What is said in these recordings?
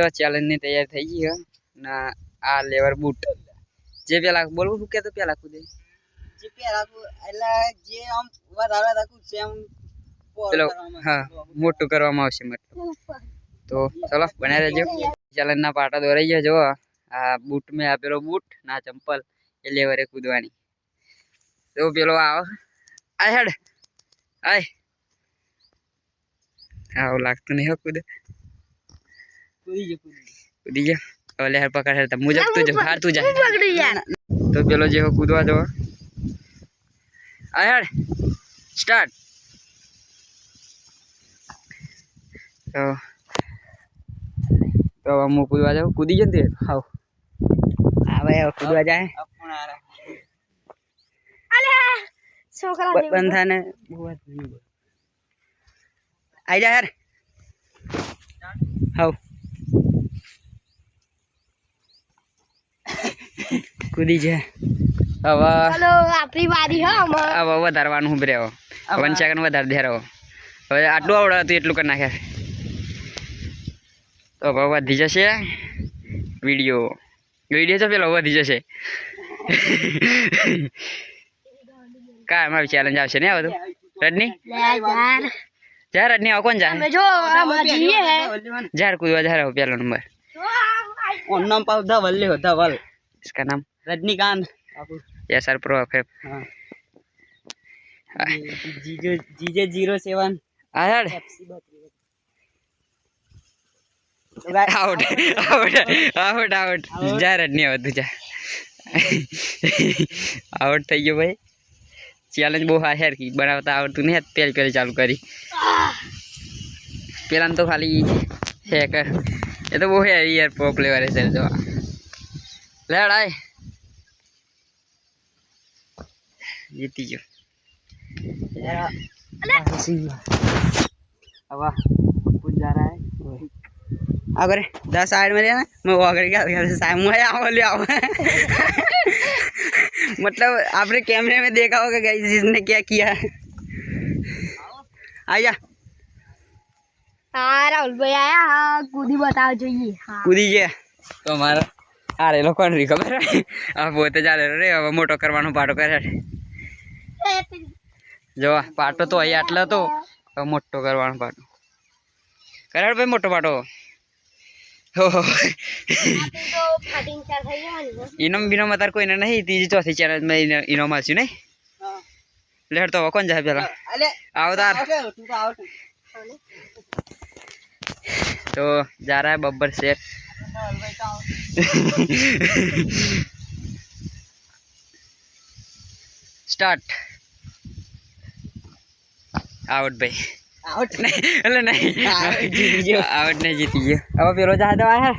જો ચેલેન્જ ની તૈયાર થઈ ગઈ હે ના આ લેવર બૂટ જે પેલા બોલવું શું કેતો પેલા કૂદે જે પેલા એટલે જે આમ વધારે રાખું છે આમ પેલો હા મોટું કરવામાં આવશે મતલબ તો ચલો બને રહેજો ચેલેન્જ ના પાટા દોરાઈ ગયા જો આ બૂટ મેં આપેલો બૂટ ના ચંપલ એ લેવરે કૂદવાની તો પેલો આવો આ હેડ આય આવું લાગતું નહીં હો કૂદે કૂદી ગયા હવે લહેર પકડ હેડ મુજબ તું જો હાર તું જા તો પેલો જે કૂદવા જો આ હેડ સ્ટાર્ટ તો હું કૂદવા જાઉં કૂદી જતી હાવ હવે કૂદવા જાય બંધ થાય ને આઈ જા યાર હાવ કૂદી છે હવે ચલો આપણી વારી હો હવે વધારવાનું હું બ્રેવો 1 સેકન્ડ વધારે દે રહો હવે આટલું આવડે હતું એટલું કરી નાખે તો હવે વધી જશે વિડીયો તો પેલો વધી જશે કાંઈ મારી ચેલેન્જ આવશે ને આવતું રડની જા રડની આવો કોણ જાય જો ઝાડ કૂદવા ઝાડ પહેલો નંબર नाम पाव धवल ले धवल इसका नाम रजनीकांत यस सर प्रो है जीजे 07 आ यार आउट आउट आउट आउट जा रडनी आवत જા આઉટ થઈ ગયો ભાઈ ચેલેન્જ બહુ હા યાર કી બનાવતા આવડતું નહીં પહેલી ચાલુ કરી પેલા તો ખાલી હેકર ये तो वो है यार प्रो प्लेयर है सर जो लड़ाई जीती जो अब कुछ जा रहा है अगर 10 साइड में लेना मैं वो अगर क्या साइड में आओ ले आओ मतलब आपने कैमरे में देखा होगा गाइस इसने क्या किया है आजा हाँ राहुल भाई आया हाँ कूदी बताओ चाहिए हाँ कूदी जे तो हमारा अरे लोग कौन रही खबर है अब बोलते जा रहे रे अब मोटो करवानो पाटो करे जो पाटो तो आई आटला तो अब मोटो करवानो पाटो करे भाई मोटो पाटो इनम बिनो मतार कोई ना नहीं तीजी चौथी चैनल में इनो मारछु नहीं लेट तो कौन जाए पहला आवतार तो जा रहा है बब्बर शेर स्टार्ट आउट भाई आउट नहीं अरे नहीं आउट नहीं जीती है अब पेलो जा दवा है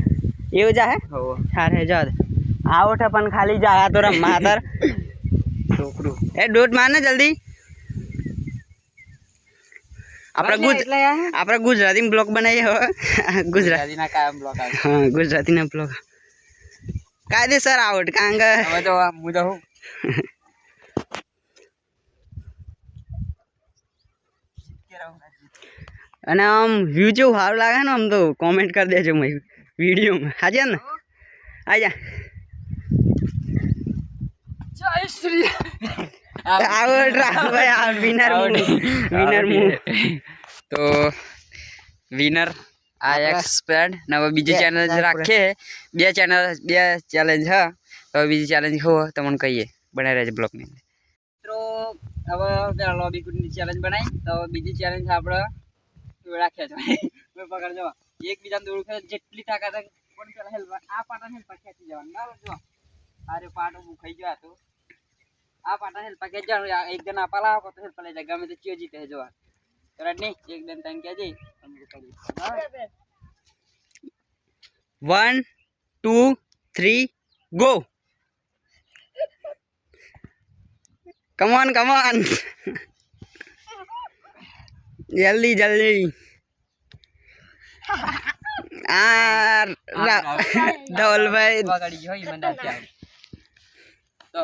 ये जा है हो सारे जा आउट अपन खाली जाया तो रमा तर छोकरू ए डोट मारना जल्दी આપણા ગુજરાતી બ્લોગ બનાવીએ હવે ગુજરાતીના કાયમ બ્લોગ આવે હા ગુજરાતીના બ્લોગ કાયદેસર આવડ કારણ કે હવે તો હું તો હું અને આમ વ્યૂ જેવું સારું લાગે ને આમ તો કોમેન્ટ કરી દેજો મેં વિડીયોમાં હાજર ને આજા જય શ્રી આવડ ભાઈ આ વિનર તો વિનર આ એક્સપર્ટ નવા બીજી ચેલેન્જ રાખે બે ચેલેન્જ હા હવે બીજી ચેલેન્જ હો તમને કહીએ બનાવી રહેજો બ્લોગની મિત્રો હવે પેલા લોબી કુટની ચેલેન્જ બનાવી તો બીજી ચેલેન્જ આપણે રાખ્યા છે પકડજો એકબીજાને દોડું ખેલ જેટલી તાકાત પણ પેલા હેલ્પ આ પાટા હેલ્પ ખેંચી જવાનું બરાબર જો અરે પાટો મુખાઈ ગયો હતો આ પાટા હેલ્પ ખેંચી જવાનું એક જણ આપા લાવો તો હેલ્પ લઈ જાય ગમે તો ચિયો જીતે જોવા રડની એક દન તંગ કે જઈ 1 2 3 ગો કમ ઓન જલ્દી જલ્દી આ ધવલભાઈ વગાડી ગયો ઈ મને નથી તો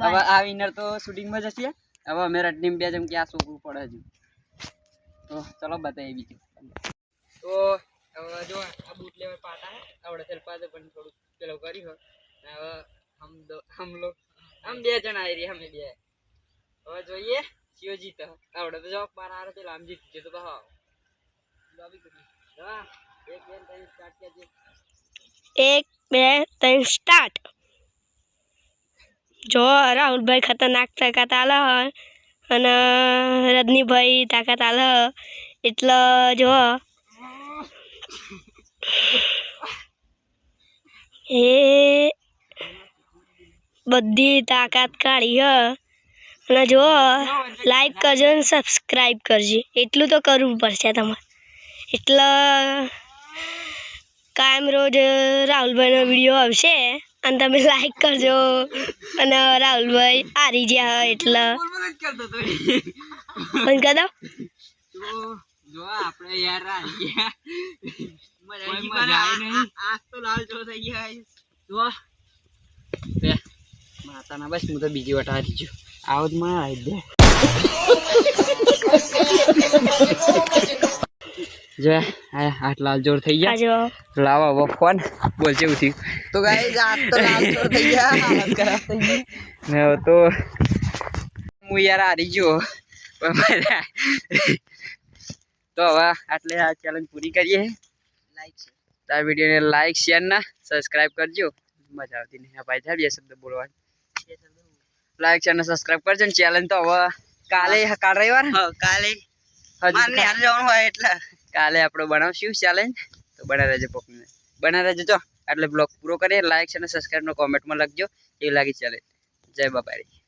હવે આ વિનર તો શૂટિંગમાં જશે હવે અમે રડની બે જેમ કે આ છોકરું પડે છે તો ચલો બતાવીએ બીજું તો હવે જો આ બૂટ લેવા પાટા હે આવડે ચલપા દે પણ થોડું પેલો કરી હો હવે હમ લોગ हम 2 જણ આવી રહી અમે 2 હવે જોઈએ સિયો જીત આવડે તો જો મારા હારે પેલા આમ જીત જતો તો હા લોબી કરી હા 1 2 3 સ્ટાર્ટ કરજે 1 2 3 સ્ટાર્ટ જો રાહુલભાઈ ખતરનાક તાકાત આલે અને રજનીભાઈ તાકાત આલે એટલે જો એ બધી તાકાત કાઢી હ અને જો લાઈક કરજો અને સબસ્ક્રાઈબ કરજો એટલું તો કરવું પડશે તમારે એટલે કાયમ રોજ રાહુલભાઈનો વિડીયો આવશે અને તમે લાઈક કરજો અને રાહુલભાઈ હારી ગયા એટલે બંધ કરી દો જો આપણે યાર હારી ગયા મજા આવી નહીં આ તો લાલ જો થઈ ગયા જો બે માતાના બસ હું તો બીજી વટા હારી ગયો આવો જ માં આવી દે જો આટલા લાલ જોર થઈ ગયા જો લાવો હવે ફોન બોલ છે ઉઠી તો ગાઈસ આ તો લાલ ચોર થઈ ગયા હાલત ખરાબ થઈ ગઈ ને હવે તો હું યાર હારી ગયો તો હવે આટલે આ ચેલેન્જ પૂરી કરીએ લાઈક છે તો આ વિડીયોને લાઈક શેર ના સબસ્ક્રાઇબ કરજો મજા આવતી નહીં આ ભાઈ થાય બે શબ્દ બોલવા લાઈક શેર ને સબસ્ક્રાઇબ કરજો ને ચેલેન્જ તો હવે કાલે કાલ રવિવાર હા કાલે હજુ મારને હાલ જવાનું હોય એટલે કાલે આપણે બનાવશું ચેલેન્જ તો બના રહેજો પકને બના રહેજો જો એટલે બ્લોગ પૂરો કરીએ લાઈક શેર ને સબસ્ક્રાઇબ નો કોમેન્ટમાં લખજો એ લાગી ચેલેન્જ જય બાપારી